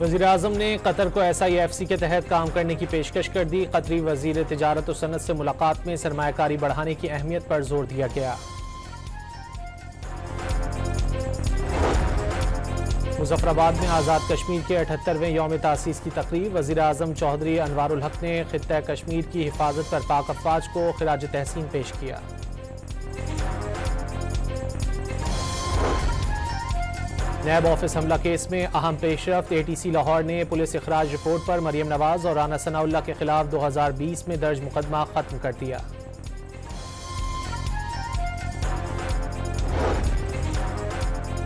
वज़ीर-ए-आज़म ने कतर को SIFC के तहत काम करने की पेशकश कर दी। कतरी वज़ीर तिजारत और सनत से मुलाकात में सरमायाकारी बढ़ाने की अहमियत पर जोर दिया गया। मुज़फ़्फ़राबाद में आज़ाद कश्मीर के 78वें यौम तासीस की तक़रीब। वज़ीर-ए-आज़म चौधरी अनवारुल हक ने ख़ित्ता कश्मीर की हिफाजत पर पाक अफ़वाज को ख़िराज तहसीन पेश किया। नैब ऑफिस हमला केस में अहम पेशरफ्त। ATC लाहौर ने पुलिस इखराज रिपोर्ट पर मरियम नवाज और राना सनाउल्लाह के खिलाफ 2020 में दर्ज मुकदमा खत्म कर दिया।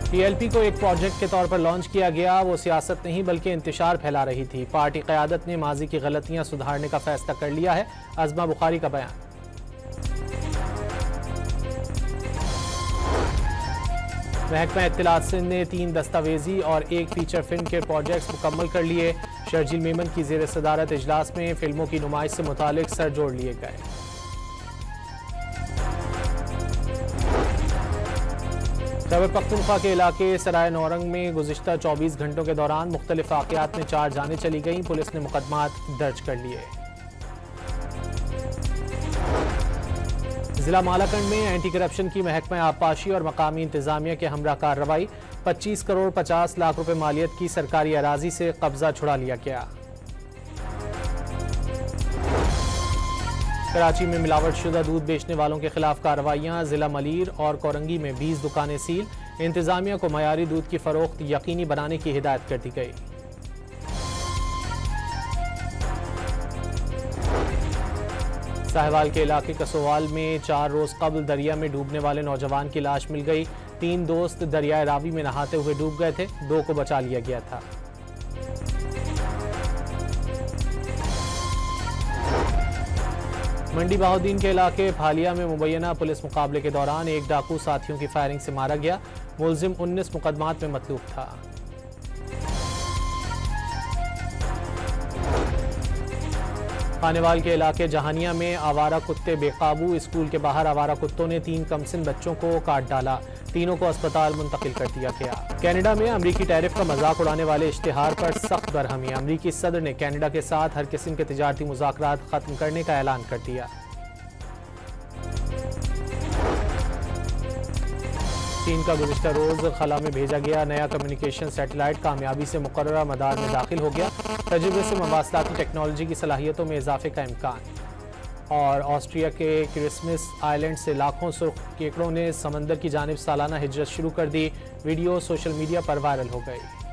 PLP को एक प्रोजेक्ट के तौर पर लॉन्च किया गया। वो सियासत नहीं बल्कि इंतशार फैला रही थी। पार्टी क़यादत ने माजी की गलतियां सुधारने का फैसला कर लिया है। अज़मा बुखारी का बयान। महकमा इत्तलात सिंध ने 3 दस्तावेजी और 1 फीचर फिल्म के प्रोजेक्ट्स मुकम्मल कर लिए। शर्जील मेमन की ज़ेर सदारत इजलास में फिल्मों की नुमाइश से मुतालिक सर जोड़ लिए गए। खैबर पख्तूनख्वा के इलाके सराय नौरंग में गुज़िश्ता 24 घंटों के दौरान मुख्तलिफ वाक़यात में 4 जानें चली गईं। पुलिस ने मुकदमात दर्ज कर लिए। जिला मालाकंड में एंटी करप्शन की महकमा आबपाशी और मकामी इंतजामिया के हमरा कार्रवाई। 25 करोड़ 50 लाख रुपए मालियत की सरकारी अराजी से कब्जा छुड़ा लिया गया। कराची में मिलावटशुदा दूध बेचने वालों के खिलाफ कार्रवाइयां। जिला मलीर और कोरंगी में 20 दुकानें सील। इंतजामिया को मयारी दूध की फरोख्त यकीनी बनाने की हिदायत कर दी गई। साहिवाल के इलाके कसोवाल में 4 रोज कबल दरिया में डूबने वाले नौजवान की लाश मिल गई। 3 दोस्त दरियाए रावी में नहाते हुए डूब गए थे। 2 को बचा लिया गया था। मंडी बहाउद्दीन के इलाके फालिया में मुबैना पुलिस मुकाबले के दौरान एक डाकू साथियों की फायरिंग से मारा गया। मुलजिम 19 मुकदमात में मतलूब था। खानेवाल के इलाके जहानिया में आवारा कुत्ते बेकाबू। स्कूल के बाहर आवारा कुत्तों ने 3 कमसिन बच्चों को काट डाला। तीनों को अस्पताल मुंतकिल कर दिया गया। कनाडा में अमरीकी टैरिफ का मजाक उड़ाने वाले इश्तिहार पर सख्त बरहमी। अमरीकी सदर ने कनाडा के साथ हर किस्म के तिजारती मुज़ाकरात खत्म करने का ऐलान कर दिया। चीन का गुज़िश्ता रोज खला में भेजा गया नया कम्युनिकेशन सैटेलाइट कामयाबी से मुकर्ररा मदार में दाखिल हो गया। तजुर्बे से मवासलाती टेक्नोलॉजी की सलाहियतों में इजाफे का इम्कान। और ऑस्ट्रिया के क्रिसमस आइलैंड से लाखों सुर्ख केकड़ों ने समंदर की जानिब सालाना हिजरत शुरू कर दी। वीडियो सोशल मीडिया पर वायरल हो गई।